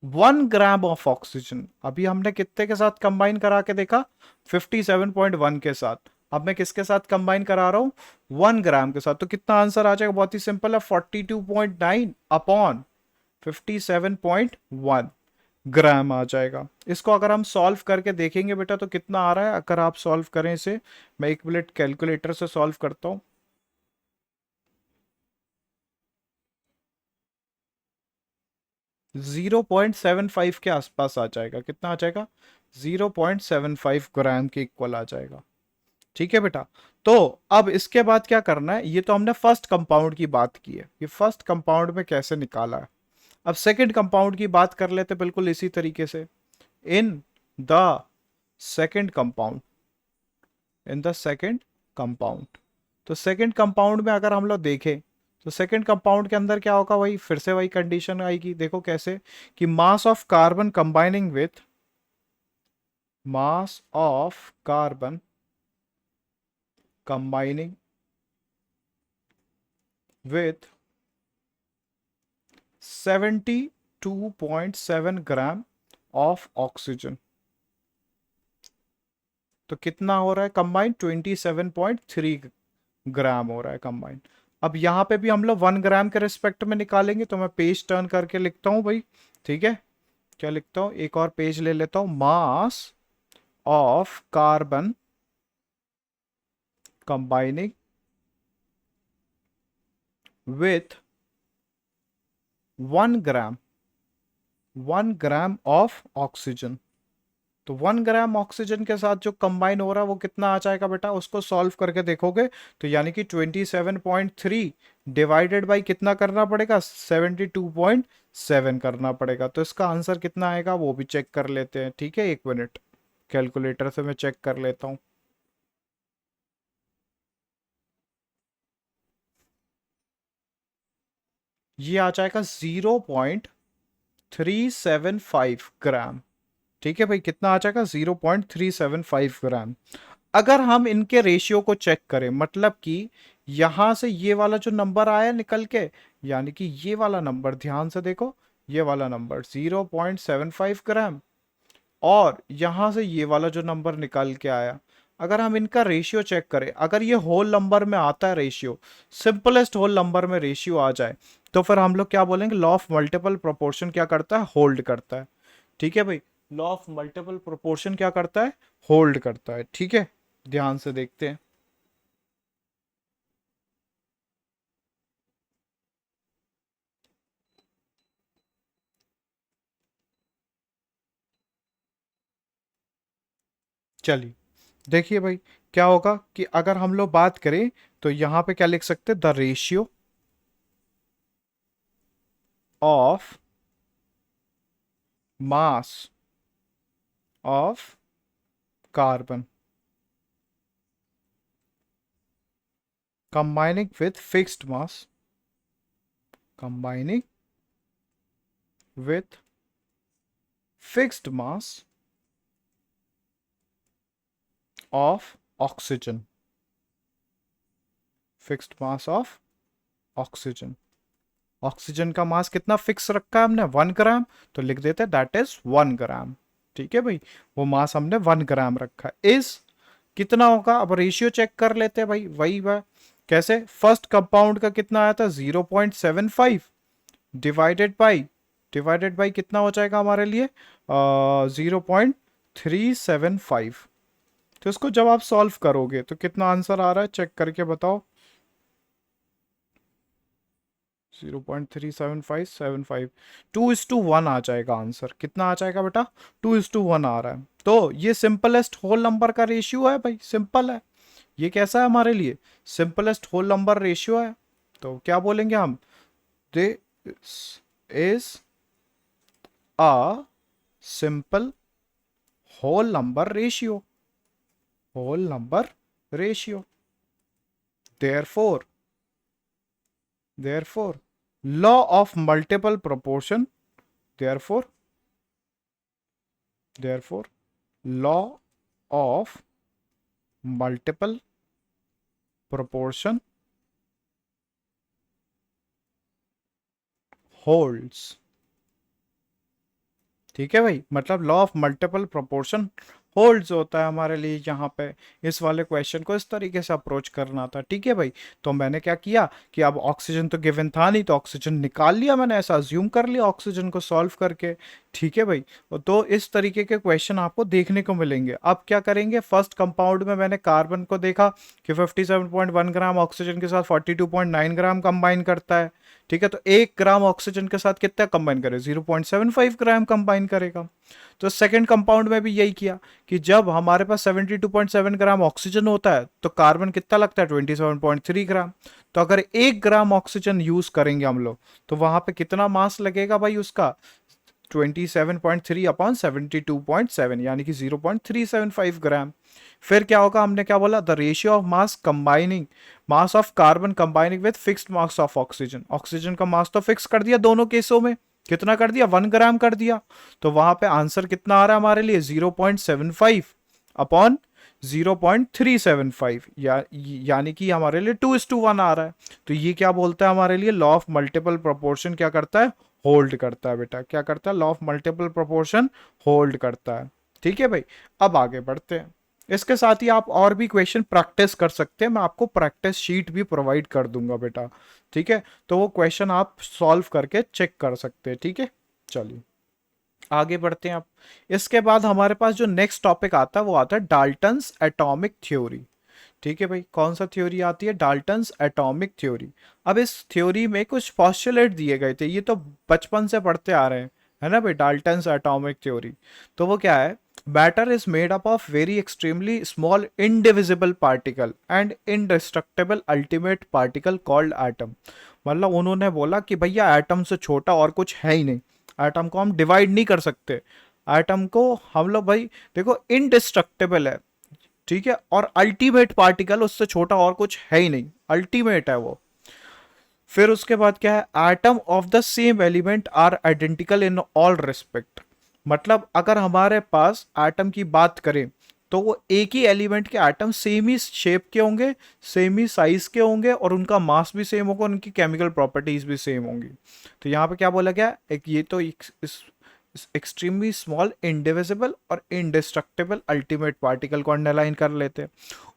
S1: 1 gram of oxygen. अभी हमने कितने के साथ कंबाइन करा के देखा, 57.1 के साथ। अब मैं किसके साथ कंबाइन करा रहा हूं, 1 ग्राम के साथ। तो कितना आंसर आ जाएगा, बहुत ही सिंपल है, 42.9 अपॉन 57.1 ग्राम आ जाएगा। इसको अगर हम सॉल्व करके देखेंगे बेटा तो कितना आ रहा है, अगर आप सॉल्व करें इसे, मैं 1 मिनट कैलकुलेटर से सॉल्व करता हूं। 0.75 के आसपास आ जाएगा। कितना आ जाएगा, 0.75 ग्राम के इक्वल आ जाएगा। ठीक है बेटा। तो अब इसके बाद क्या करना है, ये तो हमने फर्स्ट कंपाउंड की बात की है, ये फर्स्ट कंपाउंड में कैसे निकाला है। अब सेकंड कंपाउंड की बात कर लेते बिल्कुल इसी तरीके से। In the second compound, in the second compound, तो सेकंड कंपाउंड में अगर हम लोग देखें, तो सेकंड कंपाउंड के अंदर क्या होगा, वही फिर से वही कंडीशन आएगी। देखो कैसे, कि mass of carbon combining with, mass of carbon combining with 72.7 gram of oxygen, तो कितना हो रहा है कंबाइन, 27.3 ग्राम हो रहा है कंबाइन। अब यहां पे भी हम लोग 1 ग्राम के रिस्पेक्ट में निकालेंगे, तो मैं पेज टर्न करके लिखता हूं भाई। ठीक है, क्या लिखता हूं, एक और पेज ले लेता हूं। Mass of carbon combining with 1 gram, 1 gram of oxygen. तो 1 ग्राम ऑक्सीजन के साथ जो कंबाइन हो रहा है वो कितना आ जाएगा बेटा, उसको सॉल्व करके देखोगे तो यानी कि 27.3 डिवाइडेड बाई कितना करना पड़ेगा, 72.7 करना पड़ेगा। तो इसका आंसर कितना आएगा वो भी चेक कर लेते हैं। ठीक है, 1 मिनट कैलकुलेटर से मैं चेक कर लेता हूं। ये आ जाएगा 0.375 ग्राम। ठीक है भाई, कितना आ जाएगा, 0.375 ग्राम। अगर हम इनके रेशियो को चेक करें, मतलब कि यहां से ये वाला जो नंबर आया निकल के, यानी कि ये वाला नंबर ध्यान से देखो, ये वाला नंबर 0.75 ग्राम, और यहां से ये वाला जो नंबर निकल के आया, अगर हम इनका रेशियो चेक करें, अगर ये होल नंबर में आता है रेशियो, सिंपलेस्ट होल नंबर में रेशियो आ जाए, तो फिर हम लोग क्या बोलेंगे, लॉ ऑफ मल्टीपल प्रोपोर्शन क्या करता है, होल्ड करता है। ठीक है भाई, लॉ ऑफ मल्टीपल प्रोपोर्शन क्या करता है, होल्ड करता है। ठीक है, ध्यान से देखते हैं। चलिए देखिए भाई, क्या होगा कि अगर हम लोग बात करें, तो यहां पे क्या लिख सकते हैं, the ratio of mass of carbon combining with fixed mass, combining with fixed mass of oxygen, fixed mass of oxygen. Oxygen का मास कितना फिक्स रखा है हमने, 1 ग्राम, तो लिख देते दैट इज 1 ग्राम। ठीक है भाई, वो मास हमने 1 ग्राम रखा है। इस कितना होगा, अब रेशियो चेक कर लेते हैं भाई, वही बात। कैसे, फर्स्ट कंपाउंड का कितना आया था 0.75 डिवाइडेड बाई कितना हो जाएगा हमारे लिए 0.375। तो इसको जब आप सॉल्व करोगे तो कितना आंसर आ रहा है चेक करके बताओ। 0.37575, 2:1 आ जाएगा आंसर। कितना आ जाएगा बेटा, 2:1 आ रहा है। तो ये सिंपलेस्ट होल नंबर का रेशियो है भाई, सिंपल है। ये कैसा है हमारे लिए, सिंपलेस्ट होल नंबर रेशियो है। तो क्या बोलेंगे हम, this is a simple whole number ratio, whole number ratio. therefore law of multiple proportion, therefore law of multiple proportion holds। ठीक है भाई, मतलब law of multiple proportion holds होता है हमारे लिए यहाँ पे। इस वाले क्वेश्चन को इस तरीके से अप्रोच करना था। ठीक है भाई, तो मैंने क्या किया कि अब ऑक्सीजन तो गिवन था नहीं, तो ऑक्सीजन निकाल लिया मैंने, ऐसा अज्यूम कर लिया ऑक्सीजन को सॉल्व करके। ठीक है भाई, तो इस तरीके के क्वेश्चन आपको देखने को मिलेंगे। अब क्या करेंगे, फर्स्ट कंपाउंड में मैंने कार्बन को देखा कि 57.1 ग्राम ऑक्सीजन के साथ 42.9 ग्राम कंबाइन करता है। ठीक है, तो 1 ग्राम ऑक्सीजन के साथ कितना कंबाइन करे, 0.75 ग्राम कंबाइन करेगा। तो सेकंड कंपाउंड में भी यही किया कि जब हमारे पास 72.7 ग्राम ऑक्सीजन होता है तो कार्बन कितना लगता है, 27.3 ग्राम। तो अगर 1 ग्राम ऑक्सीजन यूज करेंगे हम लोग तो वहां पे कितना मास लगेगा भाई उसका, 27.3 अपॉन 72.7 यानी कि 0.375 ग्राम। फिर क्या होगा, हमने क्या बोला, the ratio of mass combining, mass of carbon combining with fixed mass of oxygen. Oxygen का मास तो फिक्स कर दिया दोनों केसों में, कितना कर दिया, 1 ग्राम कर दिया। तो वहां पे आंसर कितना आ रहा है हमारे लिए, 0.75 अपॉन 0.375 यानी कि हमारे लिए 2:1 आ रहा है। तो ये क्या बोलता है हमारे लिए, लॉ ऑफ मल्टीपल प्रोपोर्शन क्या करता है, होल्ड करता है बेटा। क्या करता है, law of multiple proportion hold करता है। ठीक है भाई, अब आगे बढ़ते हैं। इसके साथ ही आप और भी क्वेश्चन प्रैक्टिस कर सकते हैं, मैं आपको प्रैक्टिस शीट भी प्रोवाइड कर दूंगा बेटा। ठीक है, तो वो क्वेश्चन आप सॉल्व करके चेक कर सकते हैं। ठीक है, चलिए आगे बढ़ते हैं। आप इसके बाद हमारे पास जो नेक्स्ट टॉपिक आता है वो आता है डाल्टन्स एटॉमिक थ्योरी। ठीक है भाई, कौन सा थ्योरी आती है, डाल्टन्स एटॉमिक थ्योरी। अब इस थ्योरी में कुछ पॉस्टुलेट दिए गए थे, ये तो बचपन से पढ़ते आ रहे हैं, है ना भाई, डाल्टन्स एटॉमिक थ्योरी। तो वो क्या है, matter is made up of very extremely small indivisible particle and indestructible ultimate particle called atom. मतलब उन्होंने बोला कि भैया एटम से छोटा और कुछ है ही नहीं, एटम को हम डिवाइड नहीं कर सकते, एटम को हम लोग भाई देखो इनडिस्ट्रक्टेबल है। ठीक है, और अल्टीमेट पार्टिकल, उससे छोटा और कुछ है ही नहीं, अल्टीमेट है वो। फिर उसके बाद क्या है, atom of the same element are identical in all respect. मतलब अगर हमारे पास एटम की बात करें तो वो एक ही एलिमेंट के एटम सेम ही शेप के होंगे, सेम ही साइज के होंगे, और उनका मास भी सेम होगा, उनकी केमिकल प्रॉपर्टीज भी सेम होंगी। तो यहाँ पे क्या बोला गया, एक ये तो एक्सट्रीमली स्मॉल इंडिविजिबल और इंडिस्ट्रक्टेबल अल्टीमेट पार्टिकल को अंडरलाइन कर लेते हैं।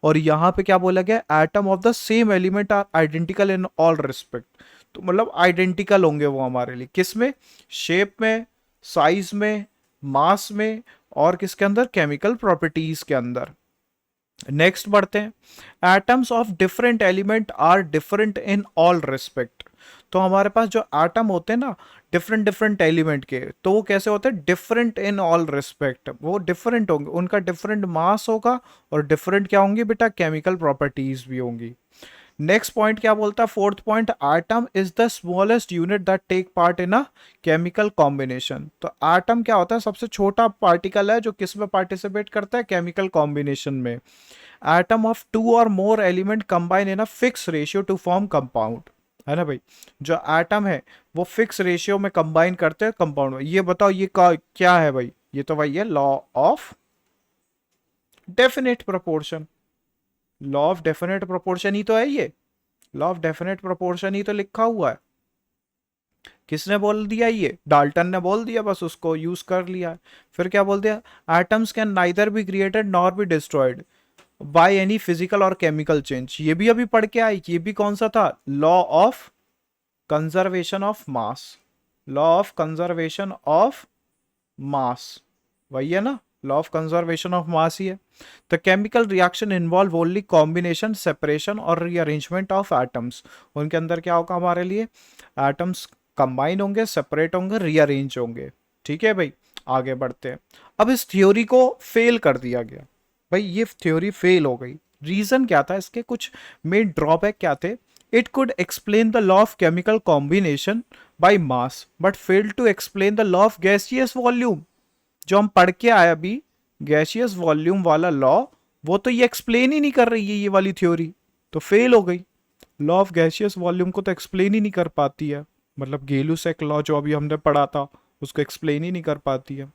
S1: और यहाँ पे क्या बोला गया, atom of the same element are identical in all respect. तो मतलब आइडेंटिकल होंगे वो हमारे लिए, किस में, शेप में, साइज में, मास में, और किसके अंदर, केमिकल प्रॉपर्टीज के अंदर। नेक्स्ट बढ़ते हैं, atoms of different element are different in all respect. तो हमारे पास जो एटम होते हैं ना डिफरेंट डिफरेंट एलिमेंट के, तो वो कैसे होते हैं, डिफरेंट इन ऑल रिस्पेक्ट, वो डिफरेंट होंगे, उनका डिफरेंट मास होगा, और डिफरेंट क्या होंगी बेटा, केमिकल प्रॉपर्टीज भी होंगी। नेक्स्ट पॉइंट क्या बोलता है, fourth point, atom is the smallest unit that take part in a chemical combination. तो एटम क्या होता है, सबसे छोटा पार्टिकल है जो किस में पार्टिसिपेट करता है, केमिकल कॉम्बिनेशन में। एटम ऑफ टू और मोर element combine in a fix ratio two form compound, है ना भाई, जो एटम है वो फिक्स रेशियो में कंबाइन करते हैं कंपाउंड में। ये बताओ ये क्या है भाई, ये तो भाई है law of definite proportion, law of definite proportion ही तो है ये। लॉ ऑफ डेफिनेट प्रोपोर्शन ही तो लिखा हुआ है। किसने बोल दिया? ये डाल्टन ने बोल दिया, बस उसको यूज कर लिया। फिर क्या बोल दिया? Atoms can neither be created nor be destroyed by any physical और केमिकल चेंज। ये भी अभी पढ़ के आई। ये भी कौन सा था? Law of conservation of mass. Law of conservation of mass, वही है ना? Law of conservation of mass ही है। The chemical reaction involve only combination, separation और रीअरेंजमेंट ऑफ एटम्स। उनके अंदर क्या होगा हमारे लिए? एटम्स कंबाइन होंगे, सेपरेट होंगे, रीअरेंज होंगे। ठीक है भाई, आगे बढ़ते हैं। अब इस थ्योरी को फेल कर दिया गया भाई, ये थ्योरी फेल हो गई। रीजन क्या था? इसके कुछ मेन ड्रॉबैक क्या थे? It could explain the law of chemical combination by mass but fail to explain the law of gaseous volume. जो हम पढ़ के आए अभी, गैसियस वॉल्यूम वाला लॉ, वो तो ये एक्सप्लेन ही नहीं कर रही है, ये वाली थ्योरी तो फेल हो गई। लॉ ऑफ गैसियस वॉल्यूम को तो एक्सप्लेन ही नहीं कर पाती है, मतलब गेलुसेक लॉ जो अभी हमने पढ़ा था उसको एक्सप्लेन ही नहीं कर पाती है।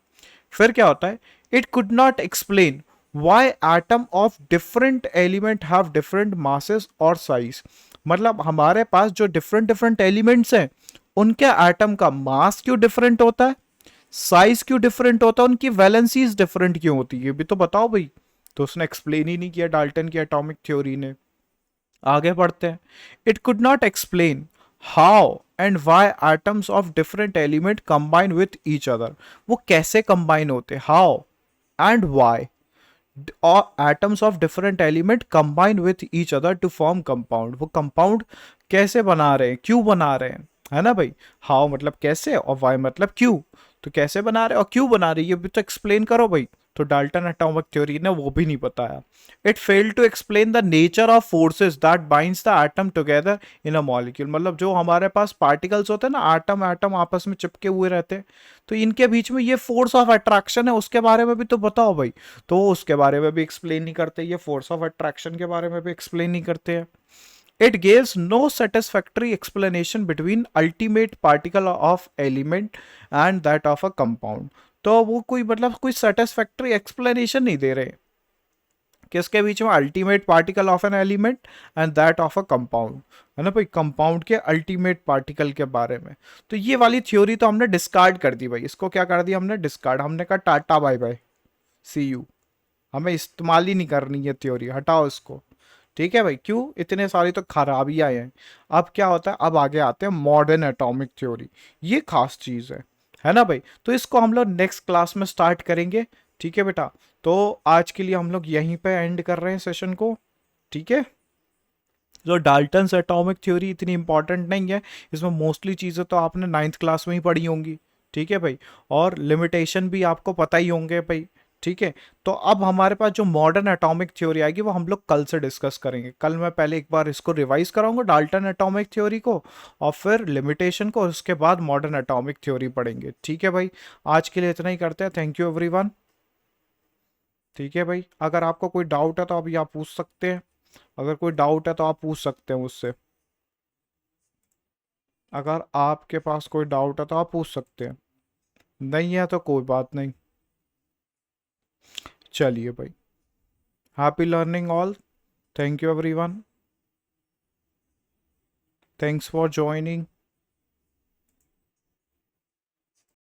S1: फिर क्या होता है? It could not explain why atom of different element have different masses और size। मतलब हमारे पास जो डिफरेंट डिफरेंट एलिमेंट्स हैं उनके एटम का मास क्यों डिफरेंट होता है, साइज क्यों डिफरेंट होता है, उनकी वैलेंसीज डिफरेंट क्यों होती है, ये भी तो बताओ भाई। तो उसने एक्सप्लेन ही नहीं किया डाल्टन की एटॉमिक थ्योरी ने। आगे बढ़ते हैं। It could not explain how and why atoms of different element combine with each other. वो कैसे कंबाइन होते, how and why atoms of different element combine with each other to form compound. वो कंपाउंड कैसे बना रहे हैं, क्यों बना रहे हैं, है ना भाई? हाउ मतलब कैसे और वाई मतलब क्यों। तो कैसे बना रहे और क्यों बना रहे ये भी तो एक्सप्लेन करो भाई। तो डाल्टन एटॉमिक थ्योरी ने वो भी नहीं बताया। It failed to explain the nature of forces that binds the atom together in a molecule. मतलब जो हमारे पास पार्टिकल्स होते हैं ना, एटम एटम आपस में चिपके हुए रहते हैं, तो इनके बीच में ये फोर्स ऑफ अट्रैक्शन है, उसके बारे में भी तो बताओ भाई। तो उसके बारे में भी एक्सप्लेन नहीं करते, ये फोर्स ऑफ अट्रैक्शन के बारे में भी एक्सप्लेन नहीं करते हैं। It gives no satisfactory explanation between ultimate particle of element and that of a compound। तो वो कोई मतलब कोई satisfactory explanation नहीं दे रहे किसके बीच में? Ultimate particle of an element and that of a compound, है ना भाई? कंपाउंड के अल्टीमेट पार्टिकल के बारे में। तो ये वाली थ्योरी तो हमने डिस्कार्ड कर दी भाई। इसको क्या कर दिया हमने? डिस्कार्ड। हमने कहा tata bye bye, see you, हमें इस्तेमाल ही नहीं करनी है थ्योरी, हटाओ इसको। ठीक है भाई, क्यों? इतने सारी तो खराबियां हैं। अब क्या होता है? अब आगे आते हैं मॉडर्न एटॉमिक थ्योरी। ये खास चीज है ना भाई? तो इसको हम लोग नेक्स्ट क्लास में स्टार्ट करेंगे। ठीक है बेटा, तो आज के लिए हम लोग यहीं पे एंड कर रहे हैं सेशन को। ठीक है, जो डाल्टन्स एटॉमिक थ्योरी इतनी इंपॉर्टेंट नहीं है, इसमें मोस्टली चीज़ें तो आपने नाइन्थ क्लास में ही पढ़ी होंगी। ठीक है भाई, और लिमिटेशन भी आपको पता ही होंगे भाई। ठीक है, तो अब हमारे पास जो मॉडर्न एटॉमिक थ्योरी आएगी वो हम लोग कल से डिस्कस करेंगे। कल मैं पहले एक बार इसको रिवाइज कराऊंगा डाल्टन एटॉमिक थ्योरी को, और फिर लिमिटेशन को, और उसके बाद मॉडर्न एटॉमिक थ्योरी पढ़ेंगे। ठीक है भाई, आज के लिए इतना ही करते हैं। Thank you everyone. ठीक है भाई, अगर आपको कोई डाउट है तो अभी आप पूछ सकते हैं। अगर कोई डाउट है तो आप पूछ सकते हैं मुझसे। अगर आपके पास कोई डाउट है तो आप पूछ सकते हैं, नहीं है तो कोई बात नहीं। चलिए भाई, happy learning all. Thank you everyone, thanks for joining.